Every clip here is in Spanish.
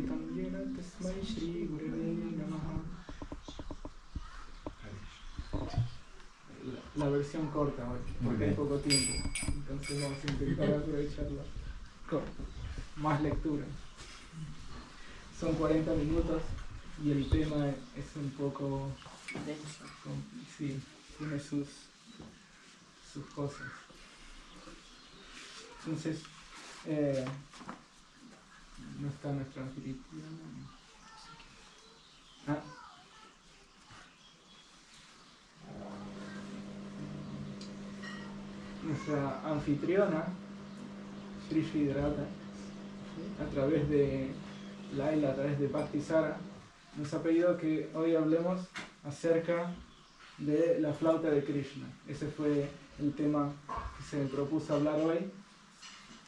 Bhaktam Yena Tasmai Shri Gurave Namaha. La versión corta hoy, porque hay poco tiempo, entonces vamos a intentar aprovecharla con más lectura. Son 40 minutos y el tema es un poco denso. Sí, tiene sus cosas. Entonces, no está nuestra anfitriona. Nuestra anfitriona, Sri Sridharata, a través de Laila, a través de Bhakti Sara, nos ha pedido que hoy hablemos acerca de la flauta de Krishna. Ese fue el tema que se me propuso hablar hoy.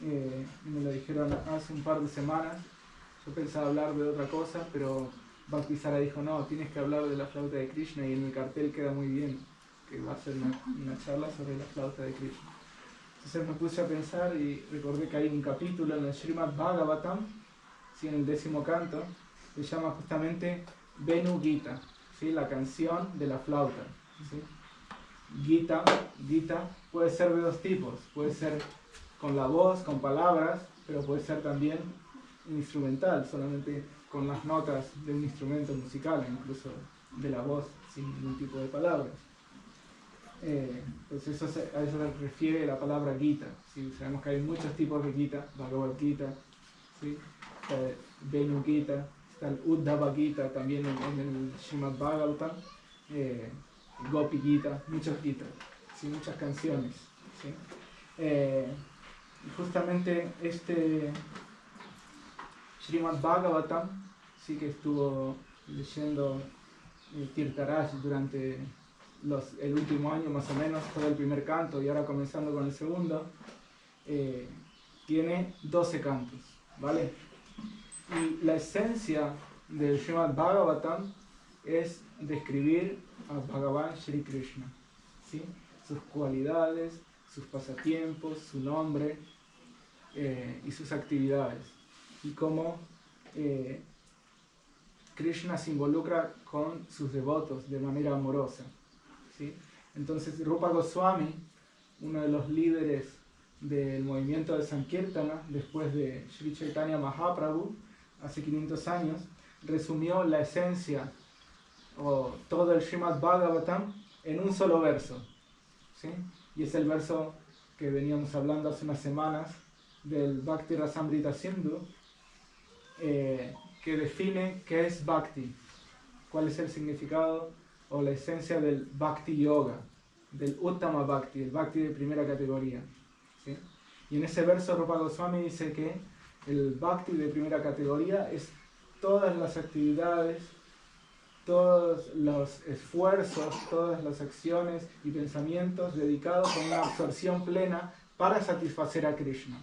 Me lo dijeron hace un par de semanas. Yo pensaba hablar de otra cosa, pero Bhakti Sara dijo, no, tienes que hablar de la flauta de Krishna, y en el cartel queda muy bien que va a ser una charla sobre la flauta de Krishna. Entonces me puse a pensar y recordé que hay un capítulo en el Srimad Bhagavatam, ¿sí? En el 10º canto, se llama justamente Venu Gita, ¿sí? La canción de la flauta, ¿sí? Gita puede ser de dos tipos, puede ser con la voz, con palabras, pero puede ser también instrumental, solamente con las notas de un instrumento musical, incluso de la voz, sin ningún tipo de palabras. Pues a eso se refiere la palabra Gita, ¿sí? Sabemos que hay muchos tipos de Gita, Bhagavad Gita, ¿sí? Venu Gita, está el Uddhava Gita también en el Srimad Bhagavatam, Gopi Gita, muchos Gita, ¿sí? Muchas canciones, ¿sí? Y justamente este Srimad Bhagavatam, sí, que estuvo leyendo Tirtharaj durante el último año más o menos, todo el primer canto y ahora comenzando con el segundo, tiene 12 cantos, ¿vale? Y la esencia del Srimad Bhagavatam es describir a Bhagavan Shri Krishna, ¿sí? Sus cualidades, sus pasatiempos, su nombre y sus actividades, y cómo Krishna se involucra con sus devotos de manera amorosa, ¿sí? Entonces Rupa Goswami, uno de los líderes del movimiento de Sankirtana después de Sri Chaitanya Mahaprabhu, hace 500 años, resumió la esencia o todo el Srimad Bhagavatam en un solo verso, ¿sí? Y es el verso que veníamos hablando hace unas semanas del Bhakti Rasamrita Sindhu, que define qué es Bhakti, cuál es el significado o la esencia del Bhakti Yoga, del Uttama Bhakti, el Bhakti de primera categoría, ¿sí? Y en ese verso Rupa Goswami dice que el Bhakti de primera categoría es todas las actividades, todos los esfuerzos, todas las acciones y pensamientos dedicados a una absorción plena para satisfacer a Krishna,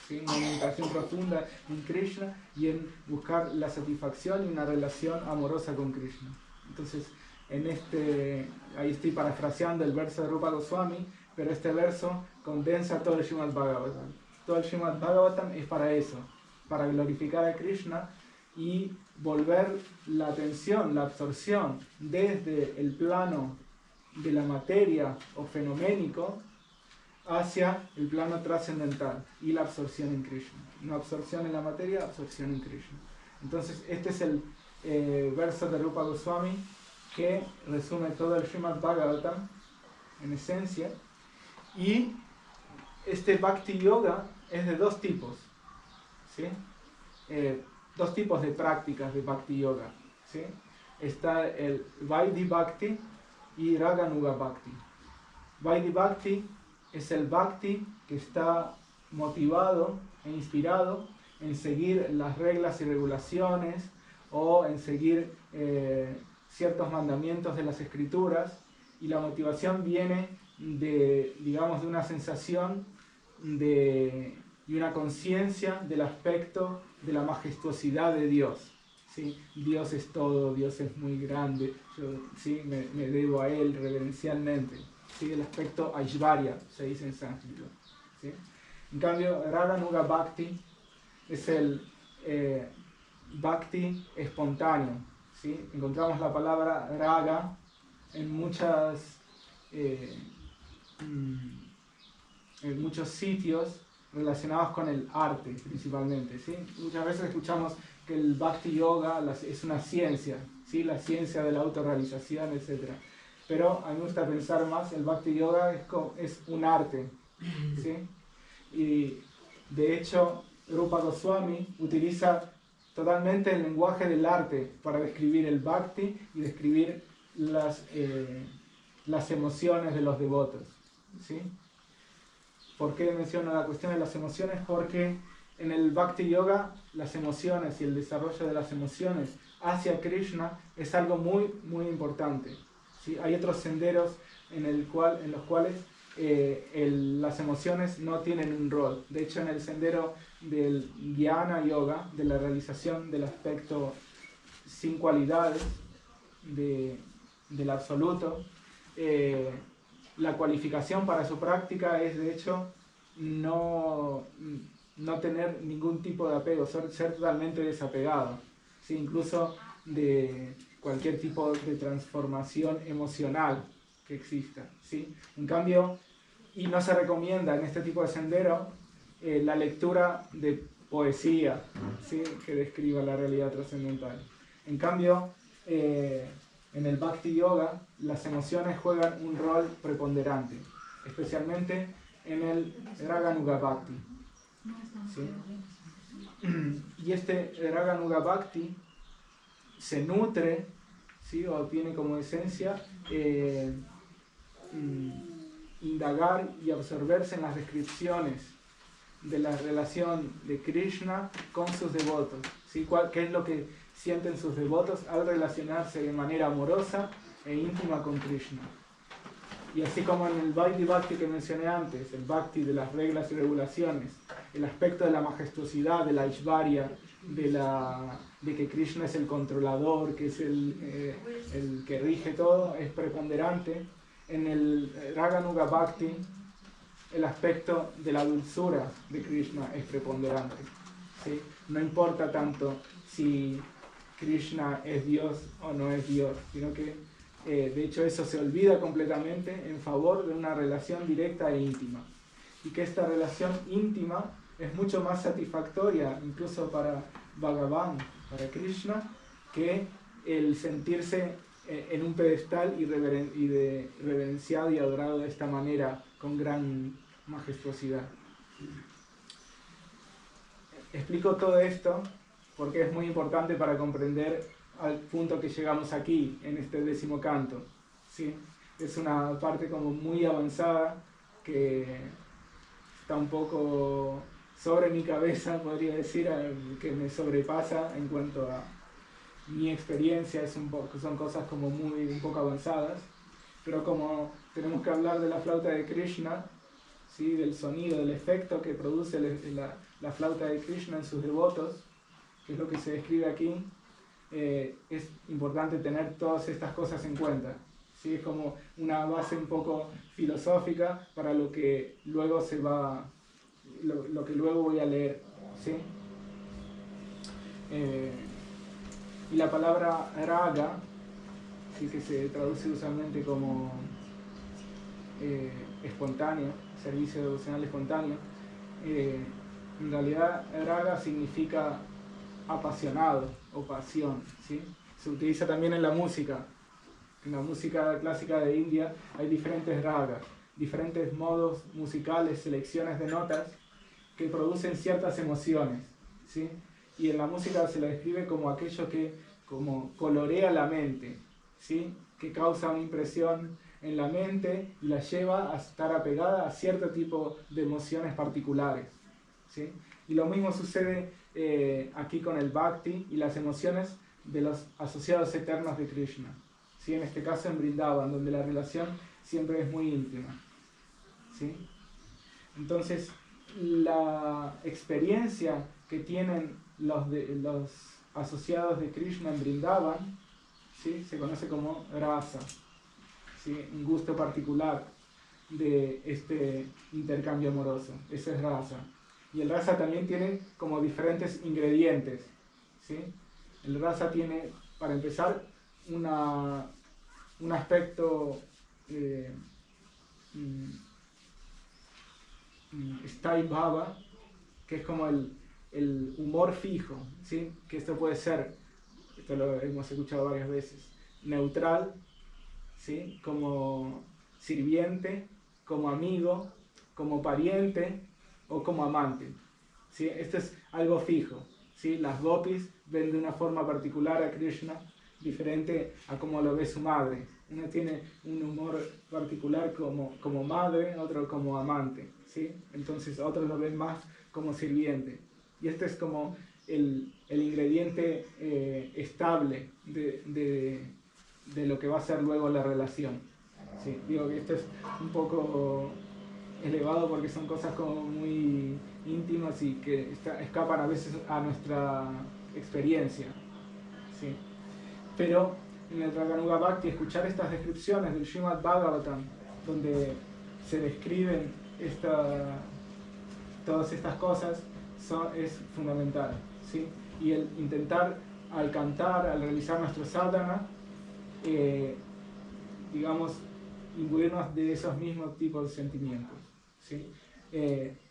¿sí? Una meditación profunda en Krishna y en buscar la satisfacción y una relación amorosa con Krishna. Entonces, ahí estoy parafraseando el verso de Rupa Goswami, pero este verso condensa todo el Srimad Bhagavatam. Todo el Srimad Bhagavatam es para eso, para glorificar a Krishna y volver la atención, la absorción desde el plano de la materia o fenoménico hacia el plano trascendental y la absorción en Krishna. No absorción en la materia, absorción en Krishna. Entonces este es el verso de Rupa Goswami que resume todo el Srimad Bhagavatam en esencia. Y este Bhakti Yoga es de dos tipos, ¿sí? Dos tipos de prácticas de Bhakti Yoga, ¿sí? Está el Vaidhi Bhakti y Raganuga Bhakti. Vaidhi Bhakti es el Bhakti que está motivado e inspirado en seguir las reglas y regulaciones o en seguir ciertos mandamientos de las escrituras, y la motivación viene de una sensación y una conciencia del aspecto de la majestuosidad de Dios, ¿sí? Dios es todo, Dios es muy grande, yo, ¿sí? me debo a Él reverencialmente, ¿sí? El aspecto Aishvarya se dice en sánscrito, ¿sí? En cambio, Raganuga Bhakti es el bhakti espontáneo, ¿sí? Encontramos la palabra raga en muchos sitios relacionados con el arte principalmente, ¿sí? Muchas veces escuchamos que el Bhakti Yoga es una ciencia, ¿sí? La ciencia de la autorrealización, etc. Pero a mí me gusta pensar más, el Bhakti Yoga es un arte, ¿sí? Y de hecho Rupa Goswami utiliza totalmente el lenguaje del arte para describir el Bhakti y describir las emociones de los devotos, ¿sí? ¿Por qué menciono la cuestión de las emociones? Porque en el Bhakti Yoga las emociones y el desarrollo de las emociones hacia Krishna es algo muy, muy importante, ¿sí? Hay otros senderos en los cuales las emociones no tienen un rol. De hecho, en el sendero del Jnana Yoga, de la realización del aspecto sin cualidades del absoluto, la cualificación para su práctica es, de hecho, no tener ningún tipo de apego, ser totalmente desapegado, ¿sí? Incluso de cualquier tipo de transformación emocional que exista, ¿sí? En cambio, y no se recomienda en este tipo de sendero la lectura de poesía, ¿sí? Que describa la realidad trascendental. En cambio, en el Bhakti Yoga, las emociones juegan un rol preponderante, especialmente en el Raganuga Bhakti, ¿sí? Y este Raganuga Bhakti se nutre, ¿sí? O tiene como esencia indagar y absorberse en las descripciones de la relación de Krishna con sus devotos, ¿sí? ¿Qué es lo que sienten sus devotos al relacionarse de manera amorosa e íntima con Krishna? Y así como en el Vaidhi Bhakti que mencioné antes, el Bhakti de las reglas y regulaciones, el aspecto de la majestuosidad, de la Aishvarya, de que Krishna es el controlador, que es el que rige todo, es preponderante. En el Raganuga Bhakti, el aspecto de la dulzura de Krishna es preponderante, ¿sí? No importa tanto si Krishna es Dios o no es Dios, sino que de hecho eso se olvida completamente en favor de una relación directa e íntima. Y que esta relación íntima es mucho más satisfactoria incluso para Bhagavan, para Krishna, que el sentirse en un pedestal y reverenciado y adorado de esta manera, con gran majestuosidad. Explico todo esto porque es muy importante para comprender al punto que llegamos aquí, en este 10º canto, ¿sí? Es una parte como muy avanzada que está un poco sobre mi cabeza, podría decir, que me sobrepasa en cuanto a mi experiencia, son cosas como un poco avanzadas, pero como tenemos que hablar de la flauta de Krishna, ¿sí? Del sonido, del efecto que produce la flauta de Krishna en sus devotos, que es lo que se describe aquí, es importante tener todas estas cosas en cuenta, ¿sí? Es como una base un poco filosófica para lo que luego lo que luego voy a leer, ¿sí? Y la palabra raga, ¿sí? Que se traduce usualmente como espontáneo, servicio devocional espontáneo, en realidad raga significa apasionado o pasión, ¿sí? Se utiliza también en la música. En la música clásica de India hay diferentes ragas, diferentes modos musicales, selecciones de notas que producen ciertas emociones, ¿sí? Y en la música se la describe como aquello que como colorea la mente, ¿sí? Que causa una impresión en la mente y la lleva a estar apegada a cierto tipo de emociones particulares, ¿sí? Y lo mismo sucede aquí con el Bhakti y las emociones de los asociados eternos de Krishna, ¿sí? En este caso en Vrindavan, donde la relación siempre es muy íntima, ¿sí? Entonces, la experiencia que tienen los asociados de Krishna en Vrindavan, ¿sí? Se conoce como rasa, ¿sí? Un gusto particular de este intercambio amoroso, ese es rasa. Y el rasa también tiene como diferentes ingredientes, ¿sí? El rasa tiene, para empezar, un aspecto Sthai Bhava, que es como el humor fijo, ¿sí? Que esto puede ser, esto lo hemos escuchado varias veces, neutral, ¿sí? Como sirviente, como amigo, como pariente o como amante, ¿sí? Esto es algo fijo, ¿sí? Las gopis ven de una forma particular a Krishna, diferente a como lo ve su madre. Uno tiene un humor particular como madre, otro como amante, ¿sí? Entonces otros lo ven más como sirviente. Y este es como el ingrediente estable de lo que va a ser luego la relación. Sí, digo que esto es un poco elevado porque son cosas como muy íntimas y que escapan a veces a nuestra experiencia. ¿Sí? Pero en el Raganuga Bhakti, escuchar estas descripciones del Srimad Bhagavatam, donde se describen todas estas cosas, es fundamental. ¿Sí? Y el intentar, al cantar, al realizar nuestro sadhana, digamos, imbuirnos de esos mismos tipos de sentimientos. ¿Sí?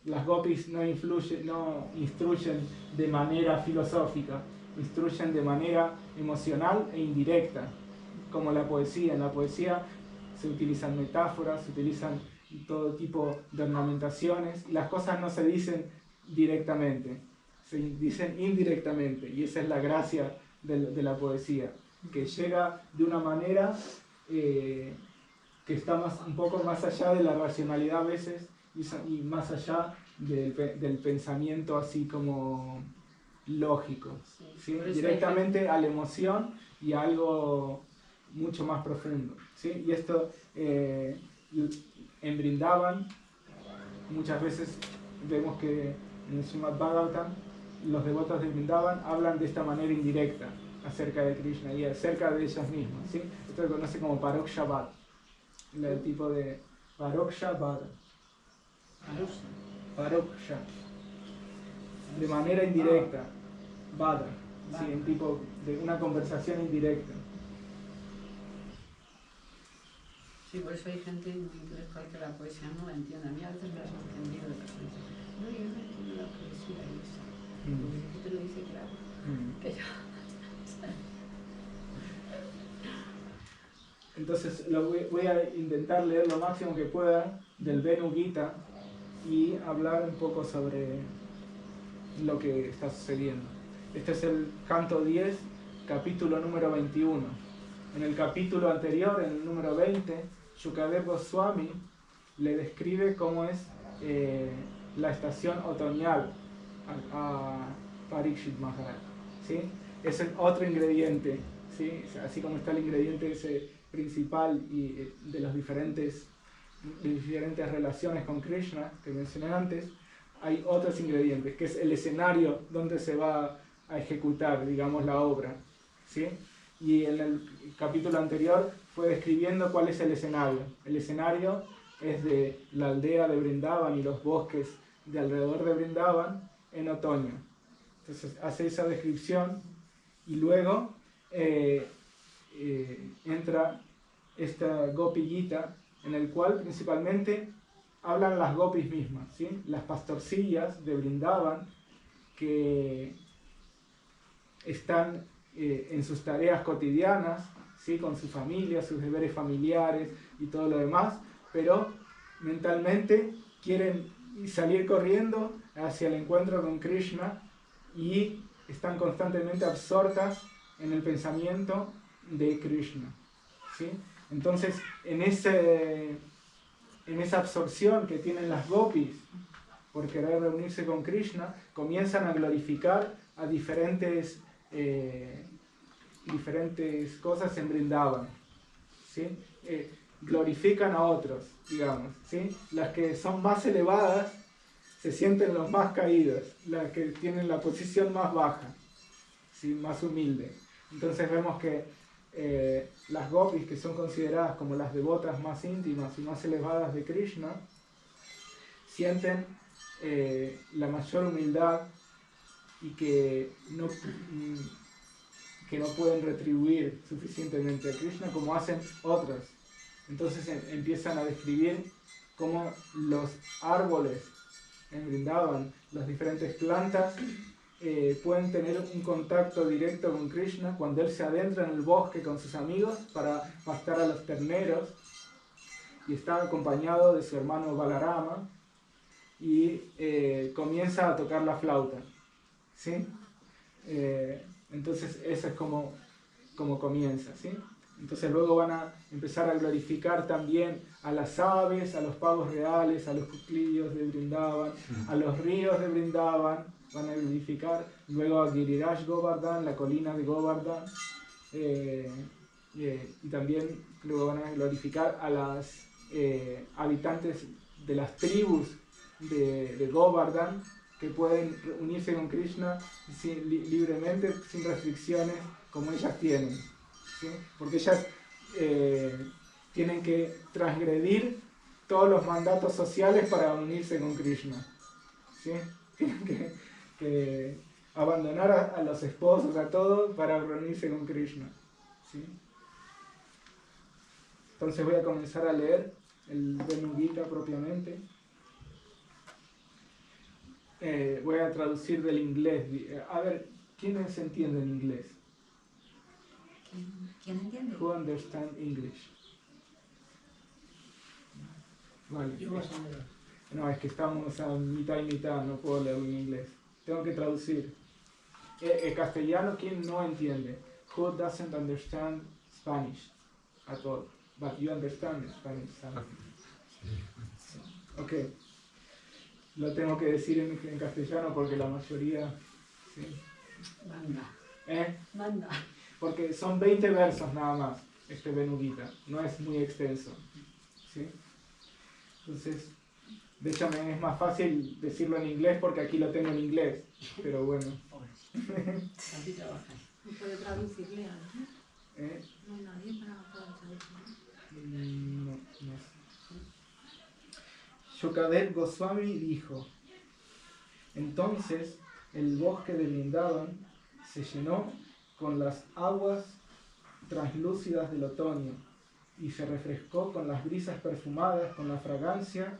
Las gopis no instruyen de manera filosófica, instruyen de manera emocional e indirecta, como la poesía. En la poesía se utilizan metáforas, se utilizan todo tipo de ornamentaciones, y las cosas no se dicen directamente, se dicen indirectamente, y esa es la gracia de la poesía, que llega de una manera que está un poco más allá de la racionalidad a veces, y más allá del pensamiento así como lógico, ¿sí? Directamente a la emoción y a algo mucho más profundo, ¿sí? Y esto en Vrindavan muchas veces vemos que en el Srimad Bhagavatam los devotos de Vrindavan hablan de esta manera indirecta acerca de Krishna y acerca de ellos mismos, ¿sí? Esto se conoce como Paroksha Vada, el tipo de Paroksha Vada. Paroksha, de manera indirecta, Vada, ¿sí? En tipo de una conversación indirecta. Sí, por eso hay gente intelectual que la poesía no la entiende. A mí a veces me ha sorprendido de personas. No, yo no entiendo la poesía y eso. Porque te lo dice claro. Que yo... Entonces voy a intentar leer lo máximo que pueda del Venu Gita y hablar un poco sobre lo que está sucediendo. Este es el canto 10, capítulo número 21. En el capítulo anterior, en el número 20, Shukadeva Goswami le describe cómo es la estación otoñal a Parikshit Maharaj, ¿sí? Es otro ingrediente, ¿sí? Así como está el ingrediente ese principal y de las diferentes relaciones con Krishna que mencioné antes, hay otros ingredientes, que es el escenario donde se va a ejecutar, digamos, la obra, ¿sí? Y en el capítulo anterior fue describiendo cuál es el escenario. El escenario es de la aldea de Vrindavan y los bosques de alrededor de Vrindavan en otoño. Entonces hace esa descripción y luego entra esta Gopi Gita, en el cual principalmente hablan las gopis mismas, ¿sí? Las pastorcillas de Vrindavan que están en sus tareas cotidianas, ¿sí? Con su familia, sus deberes familiares y todo lo demás, pero mentalmente quieren salir corriendo hacia el encuentro con Krishna y están constantemente absortas en el pensamiento de Krishna, ¿sí? Entonces, en esa absorción que tienen las gopis por querer reunirse con Krishna, comienzan a glorificar a diferentes cosas en Vrindavan, ¿sí? Glorifican a otros, digamos, ¿sí? Las que son más elevadas se sienten los más caídos, las que tienen la posición más baja, ¿sí? Más humilde. Entonces vemos que las gopis, que son consideradas como las devotas más íntimas y más elevadas de Krishna, sienten la mayor humildad y que que no pueden retribuir suficientemente a Krishna como hacen otras. Entonces empiezan a describir cómo los árboles en Vrindavan, las diferentes plantas, pueden tener un contacto directo con Krishna cuando él se adentra en el bosque con sus amigos para pastar a los terneros, y está acompañado de su hermano Balarama, y comienza a tocar la flauta, ¿sí? Entonces eso es como comienza, ¿sí? Entonces luego van a empezar a glorificar también a las aves, a los pavos reales, a los cuclillos de Vrindavan, a los ríos de Vrindavan, van a glorificar luego a Giriraj Govardhan, la colina de Govardhan, y también luego van a glorificar a las habitantes de las tribus de Govardhan, que pueden unirse con Krishna libremente, sin restricciones, como ellas tienen, ¿sí? Porque ellas tienen que transgredir todos los mandatos sociales para unirse con Krishna, ¿sí? Tienen que abandonar a los esposos, a todos, para reunirse con Krishna, ¿sí? Entonces voy a comenzar a leer el Venu Gita propiamente. Voy a traducir del inglés. A ver, ¿quiénes entienden inglés? ¿Quién entiende? Who understand English? Vale. No, es que estamos a mitad y mitad, no puedo leer en inglés. Tengo que traducir. Castellano, ¿quién no entiende? Who doesn't understand Spanish at all? But you understand Spanish. Ok. Lo tengo que decir en castellano porque la mayoría... ¿sí? Manda. Manda. Porque son 20 versos nada más, este Venu Gita. No es muy extenso, ¿sí? Entonces, de hecho me es más fácil decirlo en inglés porque aquí lo tengo en inglés. Pero bueno. Así trabajas. ¿No puede traducirle algo? No hay nadie para traducirle. No sé. Shukadev Goswami dijo: entonces el bosque de Vrindavan se llenó con las aguas translúcidas del otoño y se refrescó con las brisas perfumadas, con la fragancia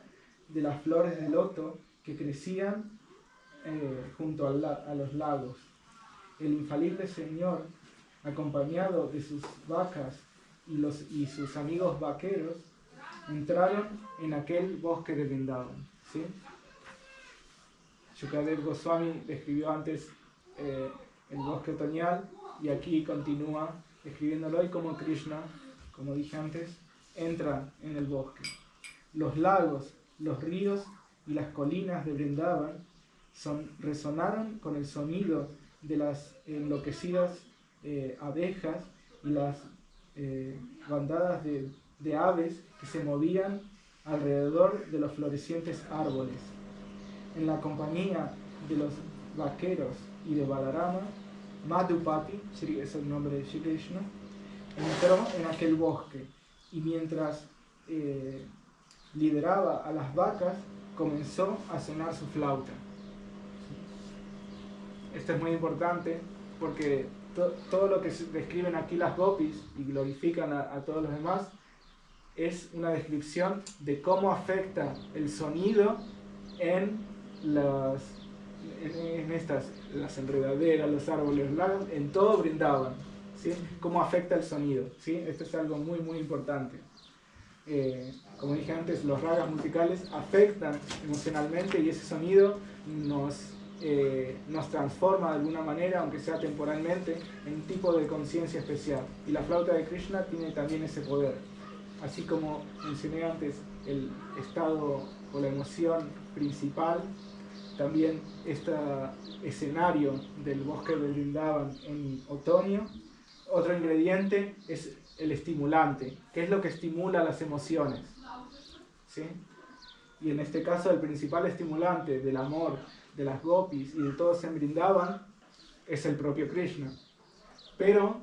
de las flores de loto que crecían junto a los lagos. El infalible Señor, acompañado de sus vacas y sus amigos vaqueros, entraron en aquel bosque de Vrindavan, ¿sí? Shukadev Goswami describió antes el bosque otoñal y aquí continúa describiéndolo, y como Krishna, como dije antes, entra en el bosque. Los lagos, los ríos y las colinas de Vrindavan resonaron con el sonido de las enloquecidas abejas y las bandadas de aves que se movían alrededor de los florecientes árboles. En la compañía de los vaqueros y de Balarama, Madhupati, es el nombre de Shri Krishna, entró en aquel bosque y mientras lideraba a las vacas, comenzó a sonar su flauta. Esto es muy importante porque todo lo que describen aquí las gopis y glorifican a todos los demás es una descripción de cómo afecta el sonido en las enredaderas, los árboles, los lagos, en todo Vrindavan, ¿sí? Cómo afecta el sonido, ¿sí? Esto es algo muy muy importante. Como dije antes, los ragas musicales afectan emocionalmente y ese sonido nos transforma de alguna manera, aunque sea temporalmente, en un tipo de conciencia especial. Y la flauta de Krishna tiene también ese poder. Así como mencioné antes el estado o la emoción principal, también este escenario del bosque de Vrindavan en otoño, otro ingrediente es el estimulante. ¿Qué es lo que estimula las emociones? ¿Sí? Y en este caso el principal estimulante del amor de las gopis y de todos en Vrindavan es el propio Krishna. Pero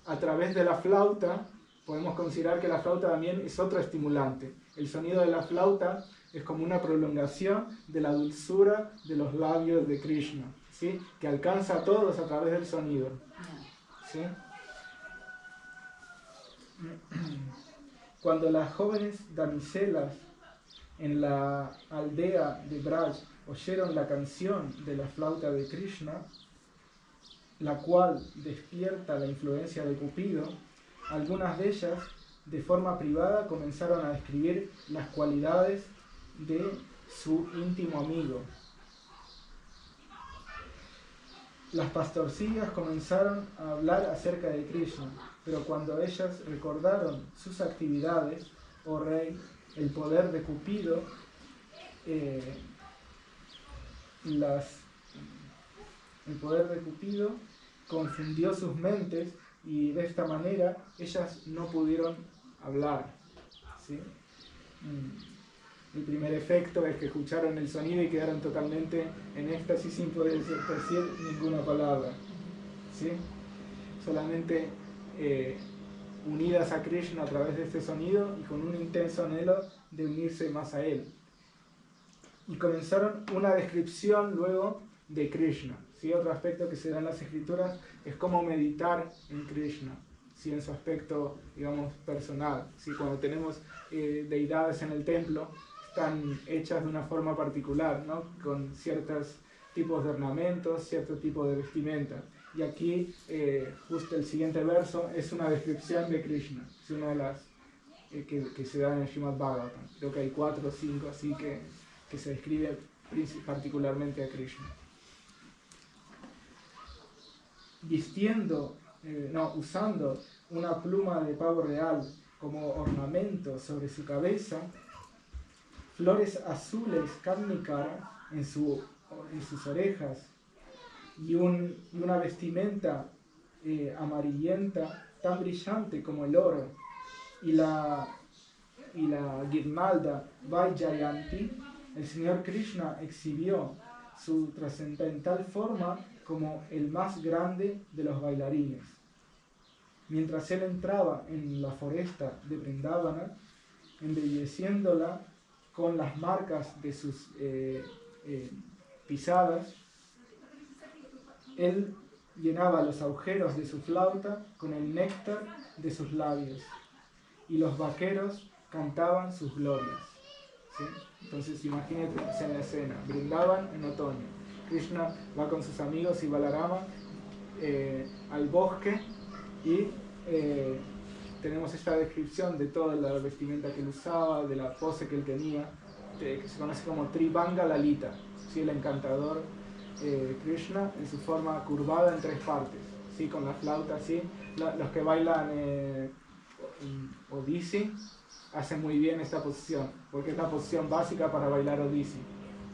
a través de la flauta podemos considerar que la flauta también es otro estimulante. El sonido de la flauta es como una prolongación de la dulzura de los labios de Krishna, ¿sí? Que alcanza a todos a través del sonido, ¿sí? Cuando las jóvenes damiselas en la aldea de Braj oyeron la canción de la flauta de Krishna, la cual despierta la influencia de Cupido, algunas de ellas, de forma privada, comenzaron a describir las cualidades de su íntimo amigo. Las pastorcillas comenzaron a hablar acerca de Krishna, pero cuando ellas recordaron sus actividades, oh rey, el poder de Cupido, el poder de Cupido confundió sus mentes y de esta manera ellas no pudieron hablar, ¿sí? El primer efecto es que escucharon el sonido y quedaron totalmente en éxtasis sin poder decir ninguna palabra, ¿sí? Solamente unidas a Krishna a través de este sonido y con un intenso anhelo de unirse más a él. Y comenzaron una descripción luego de Krishna, ¿sí? Otro aspecto que se da en las escrituras es cómo meditar en Krishna, ¿sí? En su aspecto, digamos, personal, ¿sí? Cuando tenemos deidades en el templo, están hechas de una forma particular, ¿no? Con ciertos tipos de ornamentos, cierto tipo de vestimenta. Y aquí, justo el siguiente verso, es una descripción de Krishna, es una de las que se da en el Srimad Bhagavatam. Creo que hay 4 o 5 así que se describe particularmente a Krishna. Usando una pluma de pavo real como ornamento sobre su cabeza, flores azules karnikara en sus orejas y una vestimenta amarillenta tan brillante como el oro, y la Girmalda Vaijayanti, el Señor Krishna exhibió su trascendental forma como el más grande de los bailarines. Mientras él entraba en la foresta de Vrindavana, embelleciéndola con las marcas de sus pisadas, él llenaba los agujeros de su flauta con el néctar de sus labios, y los vaqueros cantaban sus glorias, ¿sí? Entonces imagínate en la escena, Vrindavan en otoño, Krishna va con sus amigos y Balarama al bosque y tenemos esta descripción de toda la vestimenta que él usaba, de la pose que él tenía, que se conoce como Tribanga Lalita, ¿sí? El encantador Krishna en su forma curvada en 3 partes, ¿sí? Con la flauta, ¿sí? Los que bailan Odissi hacen muy bien esta posición, porque es la posición básica para bailar Odissi,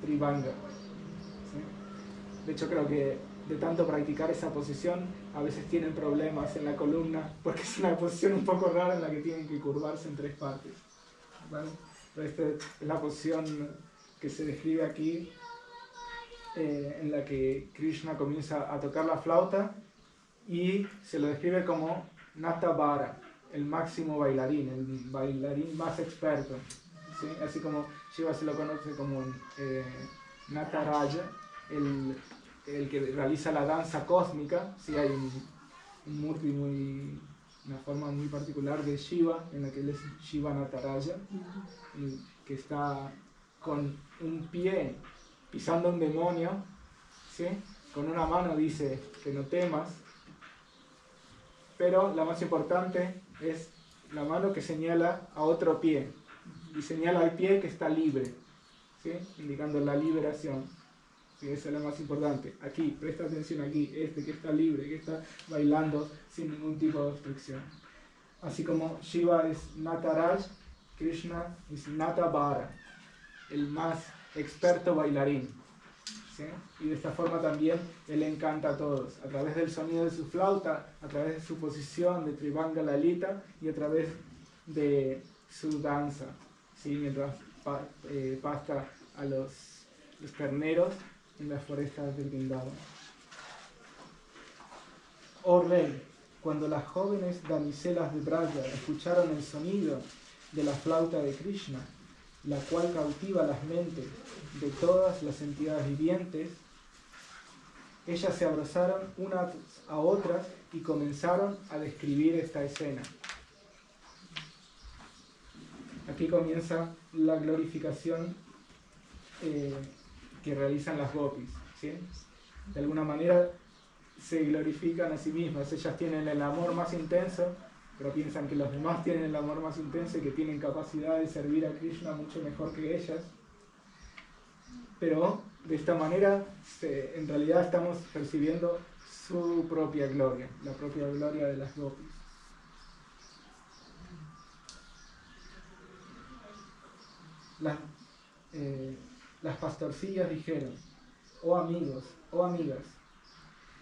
Tribanga, ¿sí? De hecho creo que de tanto practicar esa posición a veces tienen problemas en la columna, porque es una posición un poco rara en la que tienen que curvarse en 3 partes, ¿vale? Pero esta es la posición que se describe aquí, en la que Krishna comienza a tocar la flauta y se lo describe como Natabara, el máximo bailarín, el bailarín más experto, ¿sí? Así como Shiva se lo conoce como Nataraja, el que realiza la danza cósmica, ¿sí? Hay un murti una forma muy particular de Shiva, en la que él es Shiva Nataraja, que está con un pie pisando un demonio, ¿sí? Con una mano dice que no temas, pero la más importante es la mano que señala a otro pie, y señala al pie que está libre, ¿sí? Indicando la liberación, ¿sí? Esa es la más importante. Aquí, presta atención aquí, que está libre, que está bailando sin ningún tipo de obstrucción. Así como Shiva es Nataraj, Krishna es Natabara, el más experto bailarín, ¿sí? Y de esta forma también él encanta a todos, a través del sonido de su flauta, a través de su posición de Tribanga Lalita y a través de su danza, ¿sí? Mientras pasta a los carneros en las forestas del Vrindavan. Oh rey, cuando las jóvenes damiselas de Braja escucharon el sonido de la flauta de Krishna, la cual cautiva las mentes de todas las entidades vivientes, ellas se abrazaron unas a otras y comenzaron a describir esta escena. Aquí comienza la glorificación que realizan las gopis, ¿sí? De alguna manera se glorifican a sí mismas. Ellas tienen el amor más intenso, pero piensan que los demás tienen el amor más intenso y que tienen capacidad de servir a Krishna mucho mejor que ellas. Pero de esta manera en realidad estamos percibiendo su propia gloria, la propia gloria de las gopis. Las pastorcillas dijeron: oh amigos, oh amigas,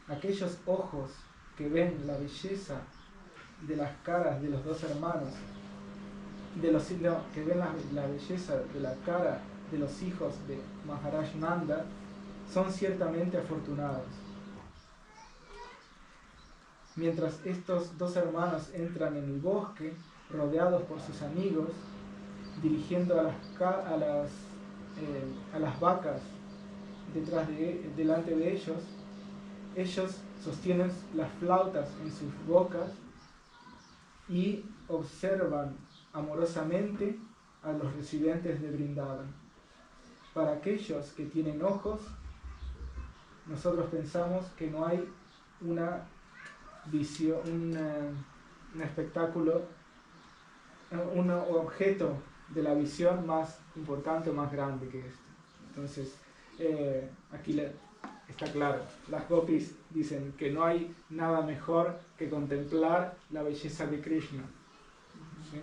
aquellos ojos que ven la belleza de las caras de los dos hermanos, que ven la belleza de la cara de los hijos de Maharaj Nanda, son ciertamente afortunados. Mientras estos dos hermanos entran en el bosque, rodeados por sus amigos, dirigiendo a las vacas delante de ellos sostienen las flautas en sus bocas y observan amorosamente a los residentes de Vrindavan. Para aquellos que tienen ojos, nosotros pensamos que no hay una visión, un espectáculo, un objeto de la visión más importante o más grande que este. Entonces, aquí está claro, las gopis dicen que no hay nada mejor que contemplar la belleza de Krishna. ¿Sí?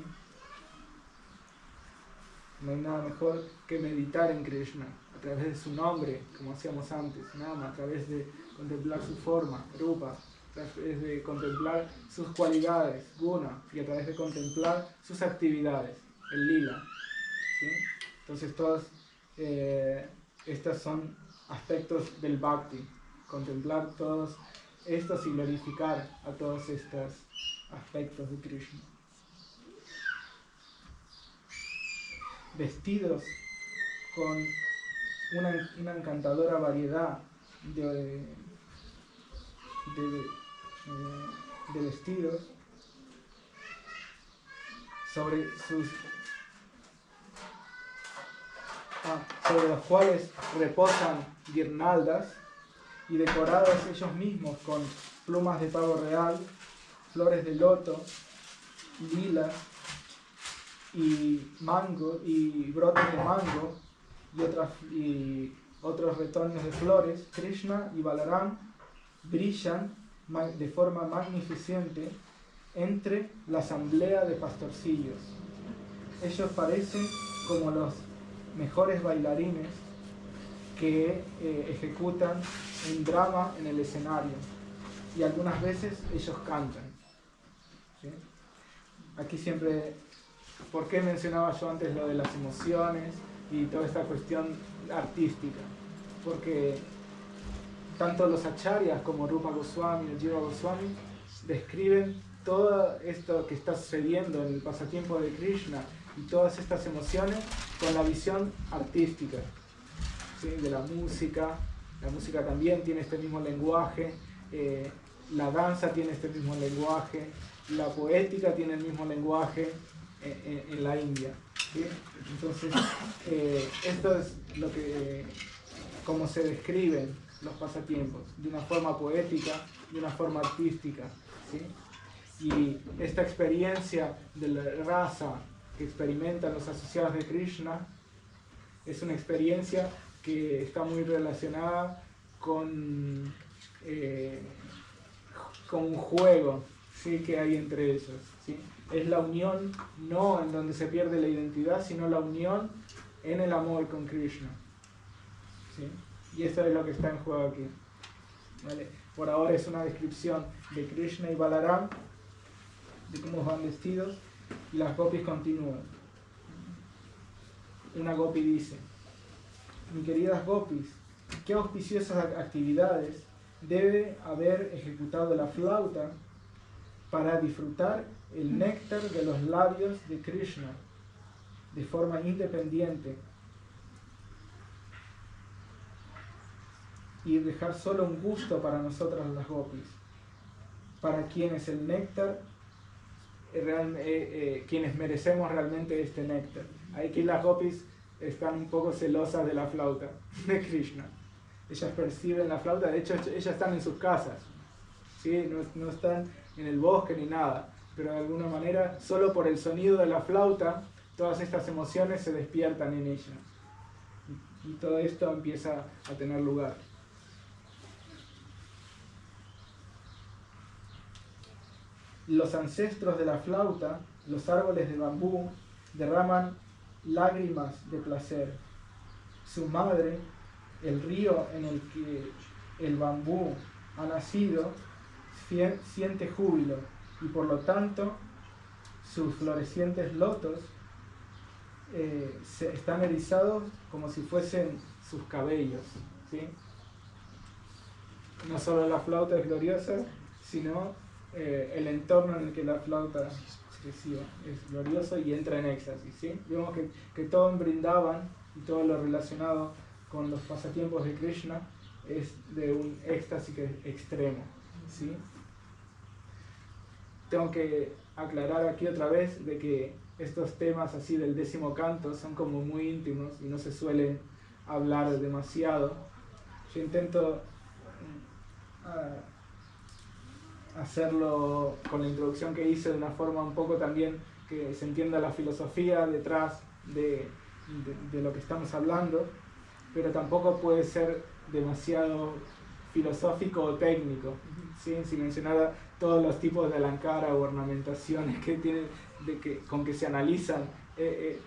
No hay nada mejor que meditar en Krishna a través de su nombre, como hacíamos antes, Nama, a través de contemplar su forma, Rupa, a través de contemplar sus cualidades, Guna, y a través de contemplar sus actividades, el Lila. ¿Sí? Entonces todos estos son aspectos del Bhakti, contemplar todos estos y glorificar a todos estos aspectos de Krishna. Vestidos con una encantadora variedad de vestidos, sobre los cuales reposan guirnaldas, y decorados ellos mismos con plumas de pavo real, flores de loto, lilas y mango y brotes de mango y otros retoños de flores, Krishna y Balaram brillan de forma magnificente entre la asamblea de pastorcillos. Ellos parecen como los mejores bailarines que ejecutan un drama en el escenario, y algunas veces ellos cantan. ¿Sí? Aquí siempre, ¿por qué mencionaba yo antes lo de las emociones y toda esta cuestión artística? Porque tanto los acharyas como Rupa Goswami y Jiva Goswami describen todo esto que está sucediendo en el pasatiempo de Krishna y todas estas emociones con la visión artística, ¿sí? De la música. La música también tiene este mismo lenguaje, la danza tiene este mismo lenguaje, la poética tiene el mismo lenguaje en la India, ¿sí? Entonces, esto es lo que, como se describen los pasatiempos, de una forma poética, de una forma artística, ¿sí? Y esta experiencia de la rasa que experimentan los asociados de Krishna es una experiencia que está muy relacionada con un juego, ¿sí? Que hay entre ellos, ¿sí? Es la unión no en donde se pierde la identidad, sino la unión en el amor con Krishna, ¿sí? Y eso es lo que está en juego aquí, ¿vale? Por ahora es una descripción de Krishna y Balaram, de cómo van vestidos, y las gopis continúan. Una gopi dice: mis queridas gopis, qué auspiciosas actividades debe haber ejecutado la flauta para disfrutar el néctar de los labios de Krishna de forma independiente y dejar solo un gusto para nosotras las gopis. para quienes el néctar, quienes merecemos realmente este néctar. Aquí las gopis están un poco celosas de la flauta de Krishna. Ellas perciben la flauta, de hecho ellas están en sus casas, ¿sí? No están en el bosque ni nada, pero de alguna manera, solo por el sonido de la flauta, todas estas emociones se despiertan en ella. Y todo esto empieza a tener lugar. Los ancestros de la flauta, los árboles de bambú, derraman lágrimas de placer. Su madre, el río en el que el bambú ha nacido, siente júbilo, y por lo tanto sus florecientes lotos están erizados como si fuesen sus cabellos, ¿sí? No solo la flauta es gloriosa, sino el entorno en el que la flauta recibe es glorioso y entra en éxtasis, ¿sí? Vemos que todo en Vrindavan y todo lo relacionado con los pasatiempos de Krishna es de un éxtasis extremo, ¿sí? Tengo que aclarar aquí otra vez de que estos temas así del 10º canto son como muy íntimos y no se suelen hablar demasiado. Yo intento hacerlo con la introducción que hice de una forma un poco también que se entienda la filosofía detrás de lo que estamos hablando, pero tampoco puede ser demasiado filosófico o técnico, ¿sí? Sin mencionar todos los tipos de alankara o ornamentaciones que tienen, con que se analizan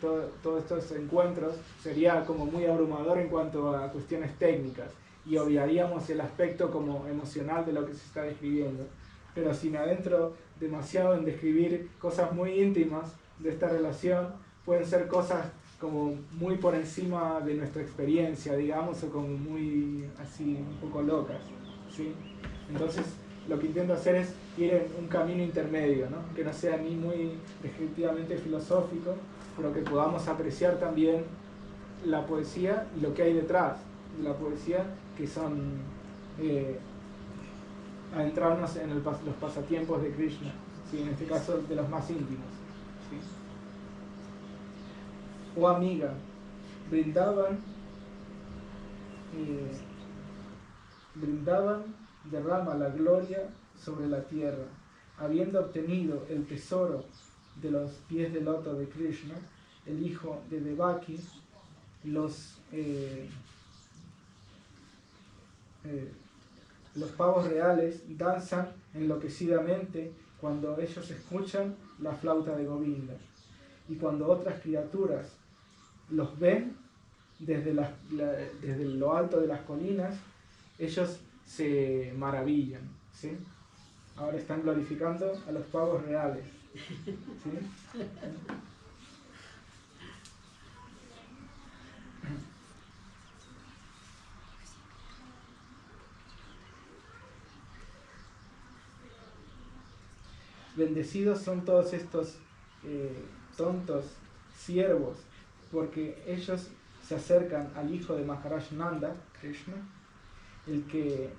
todos estos encuentros, sería como muy abrumador en cuanto a cuestiones técnicas y obviaríamos el aspecto como emocional de lo que se está describiendo. Pero si me adentro demasiado en describir cosas muy íntimas de esta relación, pueden ser cosas como muy por encima de nuestra experiencia, digamos, o como muy así, un poco locas, ¿sí? Entonces, lo que intento hacer es ir en un camino intermedio, ¿no? Que no sea ni muy descriptivamente filosófico, pero que podamos apreciar también la poesía y lo que hay detrás de la poesía, que son adentrarnos en los pasatiempos de Krishna, ¿sí? En este caso de los más íntimos, ¿sí? Oh amiga, Vrindavan derrama la gloria sobre la tierra. Habiendo obtenido el tesoro de los pies de loto de Krishna, el hijo de Devaki, los pavos reales danzan enloquecidamente cuando ellos escuchan la flauta de Govinda. Y cuando otras criaturas los ven desde lo alto de las colinas, ellos se maravillan, ¿sí? Ahora están glorificando a los pavos reales, ¿sí? Bendecidos son todos estos tontos siervos, porque ellos se acercan al hijo de Maharaj Nanda, Krishna, el que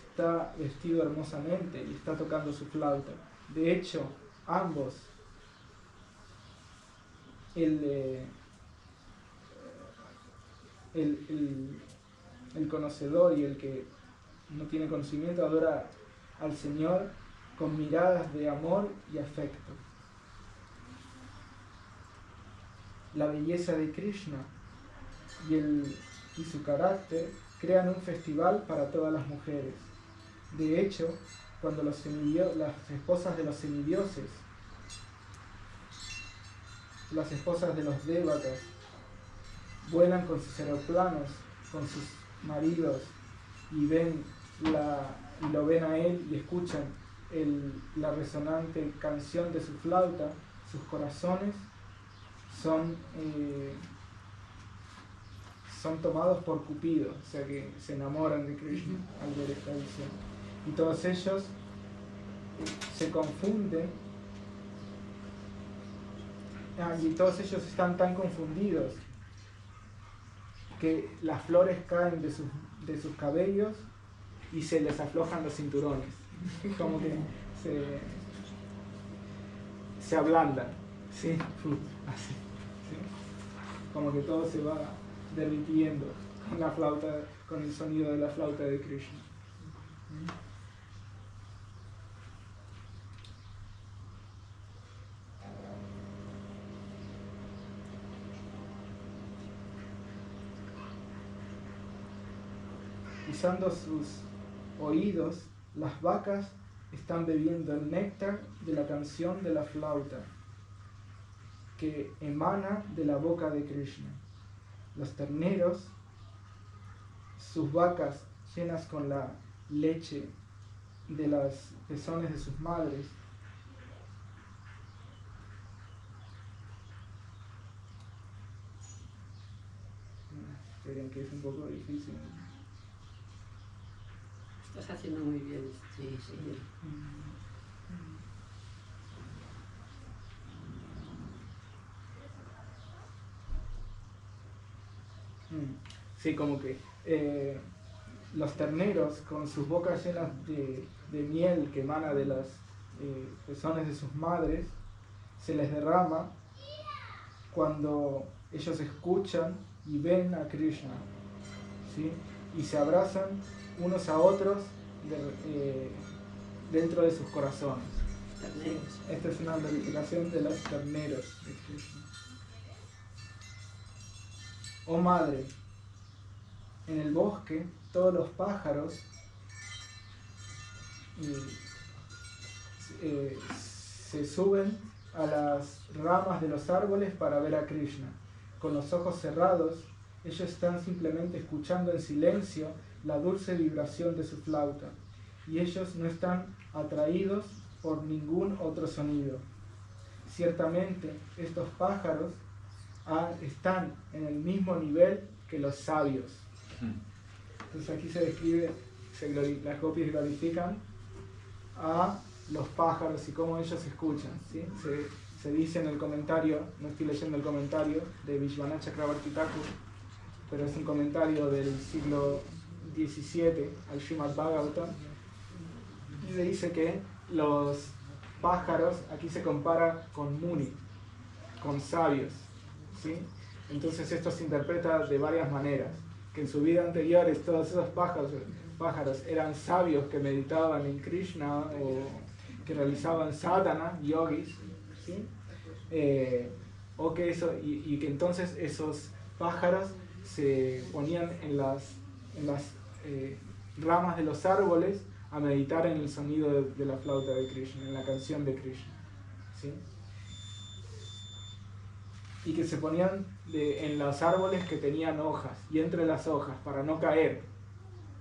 está vestido hermosamente y está tocando su flauta. De hecho, ambos, el conocedor y el que no tiene conocimiento, adora al Señor con miradas de amor y afecto. La belleza de Krishna y su carácter crean un festival para todas las mujeres. De hecho, cuando las esposas de los semidioses, las esposas de los dévatas, vuelan con sus aeroplanos, con sus maridos, y lo ven a él y escuchan la resonante canción de su flauta, sus corazones son tomados por Cupido, o sea que se enamoran de Krishna al ver esta visión. Y todos ellos se confunden, y todos ellos están tan confundidos que las flores caen de sus cabellos y se les aflojan los cinturones. Como que se ablandan, ¿sí? Así, ¿sí? Como que todo se va derritiendo con la flauta, con el sonido de la flauta de Krishna. Usando sus oídos, las vacas están bebiendo el néctar de la canción de la flauta que emana de la boca de Krishna. Los terneros, sus vacas llenas con la leche de los pezones de sus madres, creen que es un poco difícil. Estás haciendo muy bien, sí, sí. Sí, como que los terneros con sus bocas llenas de miel que emana de los pezones de sus madres, se les derrama cuando ellos escuchan y ven a Krishna, ¿sí? Y se abrazan unos a otros dentro de sus corazones. ¿Sí? Esta es una glorificación de los terneros de Krishna. Oh madre, en el bosque todos los pájaros se suben a las ramas de los árboles para ver a Krishna. Con los ojos cerrados, ellos están simplemente escuchando en silencio la dulce vibración de su flauta, y ellos no están atraídos por ningún otro sonido. Ciertamente, estos pájaros están en el mismo nivel que los sabios. Entonces aquí se describe, las gopis glorifican a los pájaros y cómo ellos escuchan, ¿sí? Se dice en el comentario, no estoy leyendo el comentario de Vishwanath Chakravarti Thakur, pero es un comentario del siglo XVII al Srimad Bhagavatam, y se dice que los pájaros aquí se compara con muni, con sabios, ¿sí? Entonces esto se interpreta de varias maneras, que en su vida anterior todos esos pájaros eran sabios que meditaban en Krishna o que realizaban sadhana, yogis, ¿sí? O que y que entonces esos pájaros se ponían en las ramas de los árboles a meditar en el sonido de la flauta de Krishna, en la canción de Krishna, ¿sí? Y que se ponían en los árboles que tenían hojas y entre las hojas para no caer,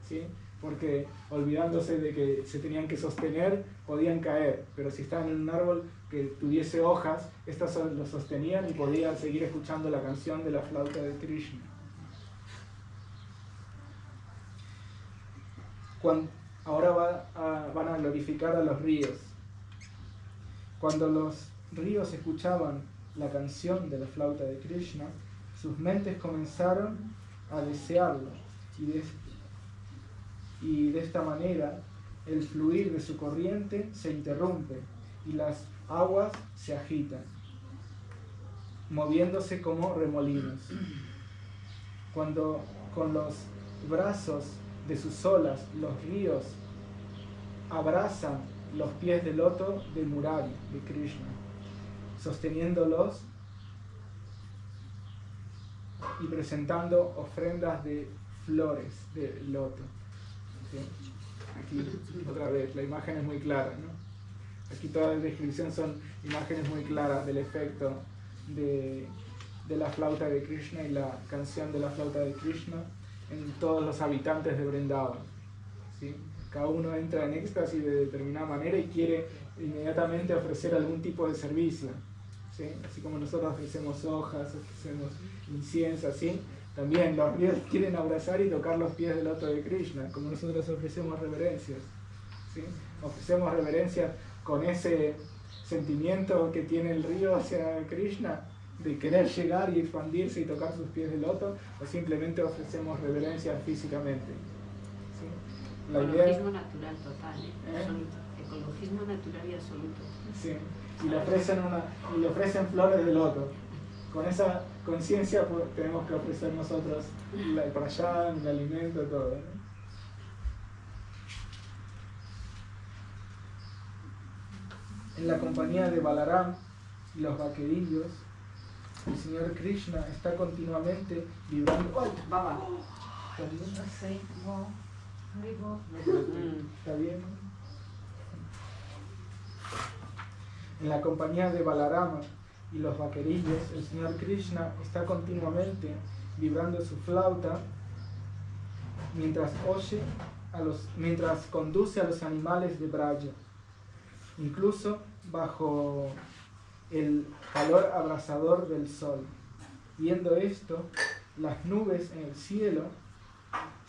¿sí? Porque olvidándose de que se tenían que sostener podían caer, pero si estaban en un árbol que tuviese hojas, estas los sostenían y podían seguir escuchando la canción de la flauta de Krishna. Ahora van a glorificar a los ríos. Cuando los ríos escuchaban la canción de la flauta de Krishna, sus mentes comenzaron a desearlo, y de esta manera el fluir de su corriente se interrumpe y las aguas se agitan, moviéndose como remolinos. Cuando con los brazos de sus olas los ríos abrazan los pies de loto de Murari, de Krishna, sosteniéndolos y presentando ofrendas de flores de loto. ¿Sí? Aquí otra vez, la imagen es muy clara, ¿no? Aquí toda la descripción son imágenes muy claras del efecto de la flauta de Krishna y la canción de la flauta de Krishna en todos los habitantes de Vrindavan, ¿sí? Cada uno entra en éxtasis de determinada manera y quiere inmediatamente ofrecer algún tipo de servicio, ¿sí? Así como nosotros ofrecemos hojas, ofrecemos incienso, ¿sí? También los ríos quieren abrazar y tocar los pies del loto de Krishna, como nosotros ofrecemos reverencias, ¿sí? Ofrecemos reverencias con ese sentimiento que tiene el río hacia Krishna, de querer llegar y expandirse y tocar sus pies de loto, o simplemente ofrecemos reverencias físicamente, ¿sí? La idea es natural total, Son ecologismo natural y absoluto. Sí, y le ofrecen flores de loto. Con esa conciencia pues, tenemos que ofrecer nosotros el prayán, el alimento, todo, ¿no? En la compañía de Balaram y los vaquerillos, el Señor Krishna está continuamente vibrando. ¡Ay, baba! ¿Está bien? ¿Está bien? En la compañía de Balarama y los vaquerillos, el Señor Krishna está continuamente vibrando su flauta mientras conduce a los animales de Braja, incluso bajo el calor abrasador del sol. Viendo esto, las nubes en el cielo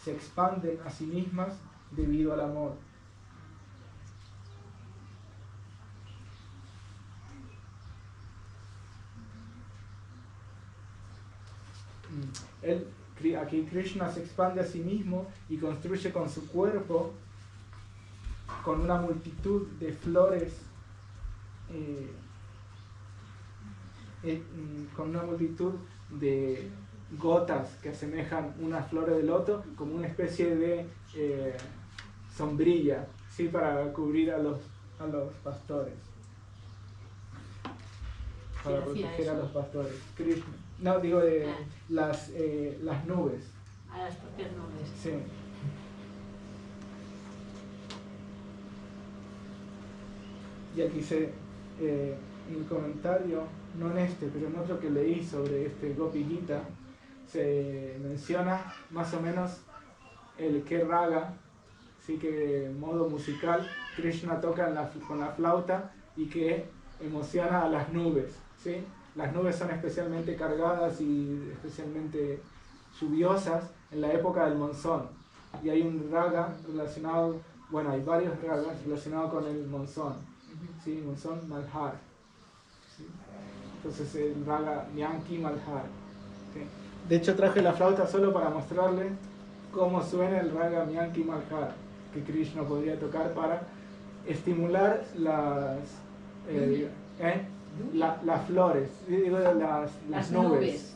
se expanden a sí mismas debido al amor. Aquí Krishna se expande a sí mismo y construye con su cuerpo, con una multitud de flores, con una multitud de gotas que asemejan unas flores de loto, como una especie de sombrilla, ¿sí? Para cubrir a los pastores, para proteger a los pastores. Krishna. No, digo las nubes. A las propias nubes. Sí. Y aquí en el comentario, no en este, pero en otro que leí sobre este Gopi Gita, se menciona más o menos el que raga, sí, que modo musical Krishna toca con la flauta y que emociona a las nubes, ¿sí? Las nubes son especialmente cargadas y especialmente lluviosas en la época del monzón. Y hay un raga relacionado, bueno, hay varios ragas relacionados con el monzón, ¿sí? Monzón Malhar. ¿Sí? Entonces el raga Nyanki Malhar. ¿Sí? De hecho traje la flauta solo para mostrarle cómo suena el raga Nyanki Malhar, que Krishna podría tocar para estimular las flores, digo las nubes.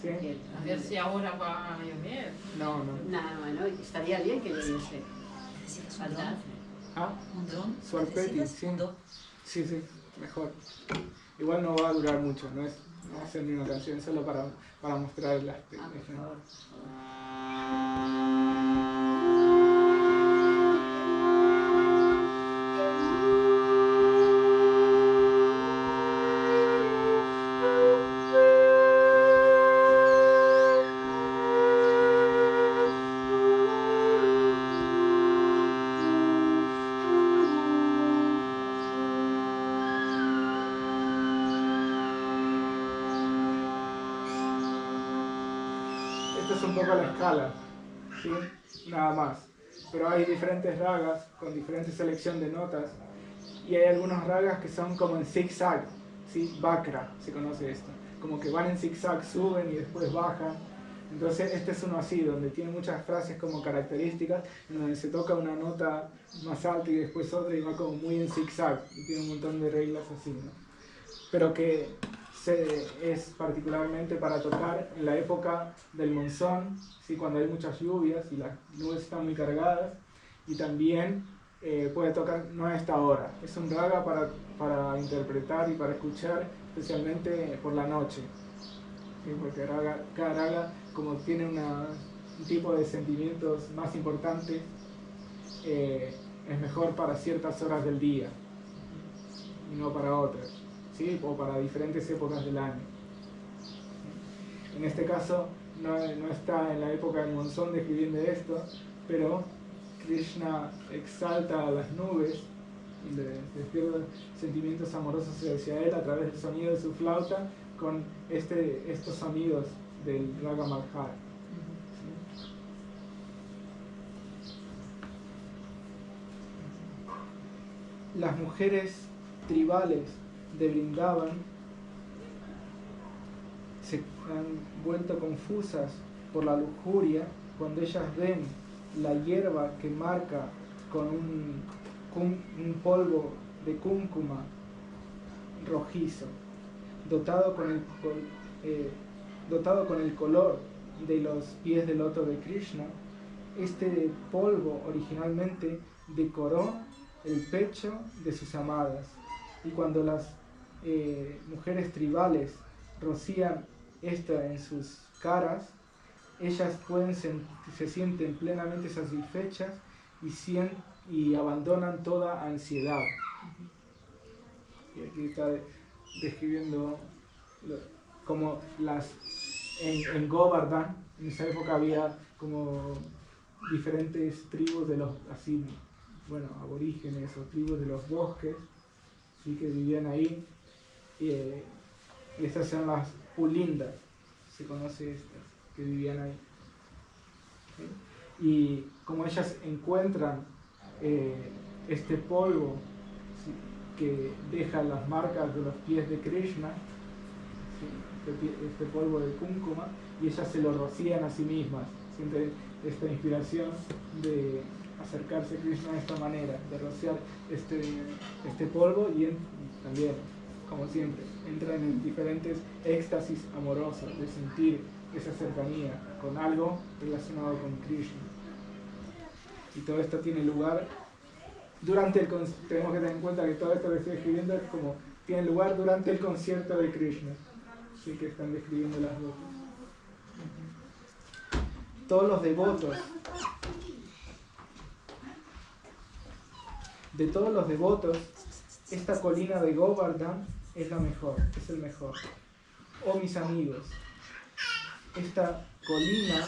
¿Sí? A ver si ahora va a llover. No. Bueno, estaría bien que lloviese. ¿Necesitas un dron? ¿Ah? ¿Un dron? Suarpeti, sí. Sí, mejor. Igual no va a durar mucho, no va a ser ni una canción, solo para mostrar las técnicas. Por favor. Esta es un poco la escala, ¿sí? Nada más. Pero hay diferentes ragas con diferente selección de notas y hay algunos ragas que son como en zigzag, ¿sí? Bakra, se conoce esto. Como que van en zigzag, suben y después bajan. Entonces este es uno así, donde tiene muchas frases como características, en donde se toca una nota más alta y después otra y va como muy en zigzag. Y tiene un montón de reglas así, ¿no? Pero que es particularmente para tocar en la época del monzón, ¿sí? Cuando hay muchas lluvias y las nubes están muy cargadas, y también puede tocar no a esta hora. Es un raga para interpretar y para escuchar, especialmente por la noche, ¿sí? Porque cada raga, como tiene un tipo de sentimientos más importantes, es mejor para ciertas horas del día y no para otras, ¿sí? O para diferentes épocas del año. En este caso no está en la época del monzón describiendo esto, pero Krishna exalta a las nubes y despierta sentimientos amorosos hacia él a través del sonido de su flauta con estos sonidos del Raga Malhar. Las mujeres tribales de Vrindavan se han vuelto confusas por la lujuria cuando ellas ven la hierba que marca con un polvo de cúrcuma rojizo, dotado con el color de los pies de loto de Krishna. Este polvo originalmente decoró el pecho de sus amadas, y cuando las mujeres tribales rocían esto en sus caras, ellas se sienten plenamente satisfechas y abandonan toda ansiedad. Y aquí está describiendo como en Govardhan, en esa época había como diferentes tribus de los aborígenes o tribus de los bosques, ¿sí? Que vivían ahí, y estas son las Pulindas, se conoce estas, que vivían ahí, ¿sí? Y como ellas encuentran este polvo, ¿sí?, que deja las marcas de los pies de Krishna, ¿sí?, este polvo de cúrcuma, y ellas se lo rocían a sí mismas. Sienten esta inspiración de acercarse a Krishna de esta manera, de rociar este polvo, y también, como siempre, entran en diferentes éxtasis amorosos de sentir esa cercanía con algo relacionado con Krishna. Y todo esto tiene lugar durante tenemos que tener en cuenta que todo esto que estoy escribiendo es como tiene lugar durante el concierto de Krishna, así que están describiendo las dos. Todos los devotos, de todos los devotos, esta colina de Govardhan es la mejor, es el mejor. Oh mis amigos, esta colina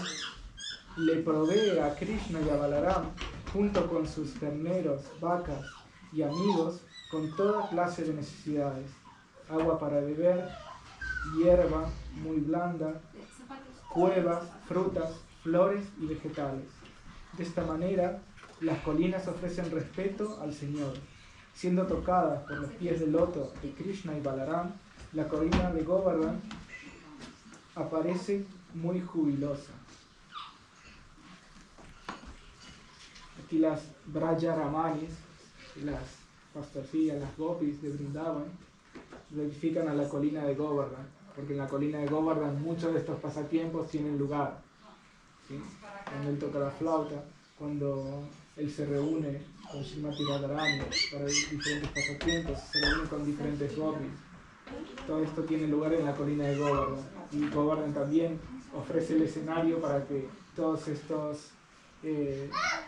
le provee a Krishna y a Balaram, junto con sus terneros, vacas y amigos, con toda clase de necesidades: agua para beber, hierba muy blanda, cuevas, frutas, flores y vegetales. De esta manera, las colinas ofrecen respeto al Señor. Siendo tocadas por los pies de loto de Krishna y Balaram, la colina de Govardhan aparece muy jubilosa. Aquí las Braja Ramanis, las pastorcillas, las gopis de Vrindavan, glorifican a la colina de Govardhan, porque en la colina de Govardhan muchos de estos pasatiempos tienen lugar, ¿sí? Cuando él toca la flauta, cuando él se reúne con Srimati Radharani para diferentes pasatiempos, se reúne con diferentes gopis. Todo esto tiene lugar en la colina de Govardhan, y Govardhan también ofrece el escenario para que todos estos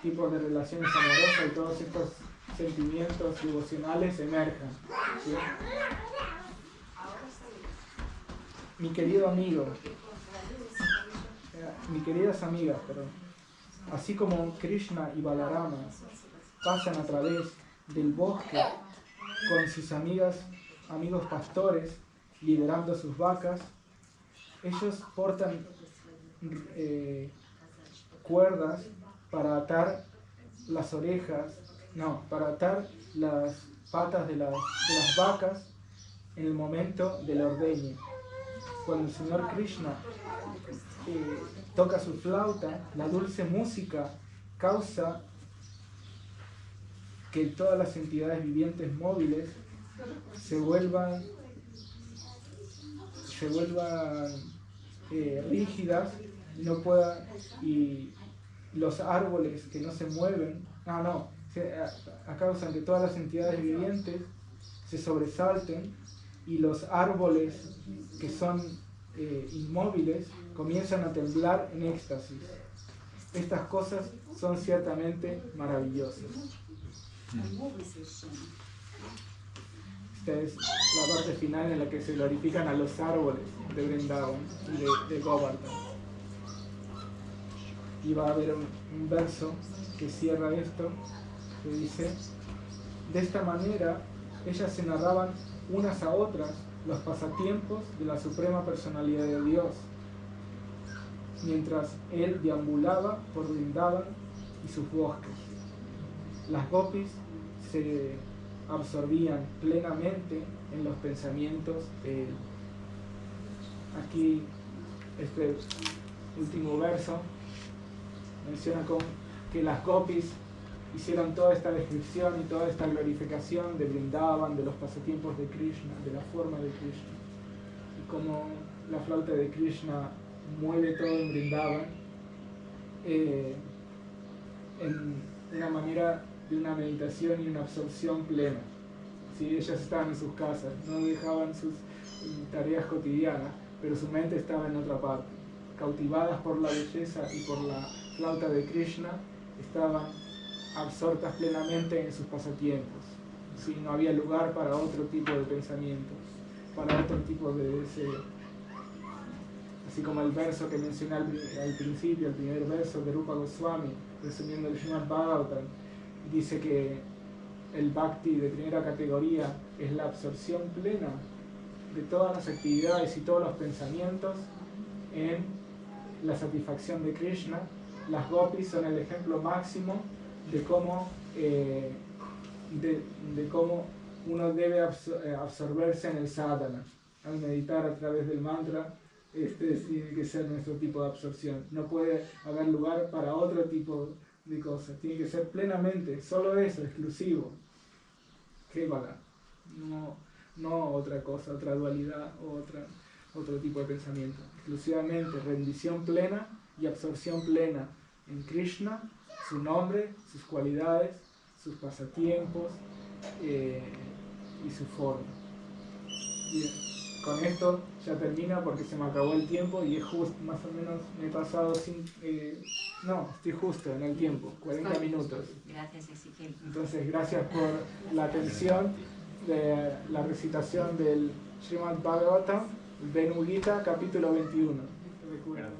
tipos de relaciones amorosas y todos estos sentimientos devocionales emerjan, ¿sí? Mi querido amigo, mis queridas amigas, así como Krishna y Balarama pasan a través del bosque con sus amigos pastores liderando sus vacas, ellos portan cuerdas para atar las patas de las vacas en el momento del ordeño. Cuando el Señor Krishna toca su flauta, la dulce música causa que todas las entidades vivientes móviles se vuelvan rígidas, y los árboles que no se mueven, causan que todas las entidades vivientes se sobresalten, y los árboles que son inmóviles comienzan a temblar en éxtasis. Estas cosas son ciertamente maravillosas. Esta es la parte final en la que se glorifican a los árboles de Vrindavan y de Govardhan. Y va a haber un verso que cierra esto, que dice: de esta manera ellas se narraban unas a otras los pasatiempos de la Suprema Personalidad de Dios, mientras él deambulaba por Vrindavan y sus bosques. Las gopis se absorbían plenamente en los pensamientos de él. Aquí este último verso menciona que las gopis hicieron toda esta descripción y toda esta glorificación de Vrindavan, de los pasatiempos de Krishna, de la forma de Krishna, y cómo la flauta de Krishna mueve todo en Vrindavan en una manera de una meditación y una absorción plena. ¿Sí? Ellas estaban en sus casas, no dejaban sus tareas cotidianas, pero su mente estaba en otra parte. Cautivadas por la belleza y por la flauta de Krishna, estaban absortas plenamente en sus pasatiempos. ¿Sí? No había lugar para otro tipo de pensamientos, para otro tipo de deseo. Así como el verso que mencioné al principio, el primer verso de Rupa Goswami, resumiendo el Srimad Bhagavatam, dice que el bhakti de primera categoría es la absorción plena de todas las actividades y todos los pensamientos en la satisfacción de Krishna. Las gopis son el ejemplo máximo de cómo, de cómo uno debe absorberse en el sadhana. Al meditar a través del mantra, tiene que ser nuestro tipo de absorción. No puede haber lugar para otro tipo de cosas. Tiene que ser plenamente, solo eso, exclusivo. Kevala. No otra cosa, otra dualidad o otro tipo de pensamiento. Exclusivamente rendición plena y absorción plena en Krishna, su nombre, sus cualidades, sus pasatiempos y su forma. Bien, con esto ya termina porque se me acabó el tiempo y es justo, más o menos me he pasado estoy justo en el tiempo, 40 minutos. Gracias, Ezequiel. Entonces, gracias por la atención de la recitación del Srimad Bhagavatam, Venu Gita, capítulo 21. Recuerdo.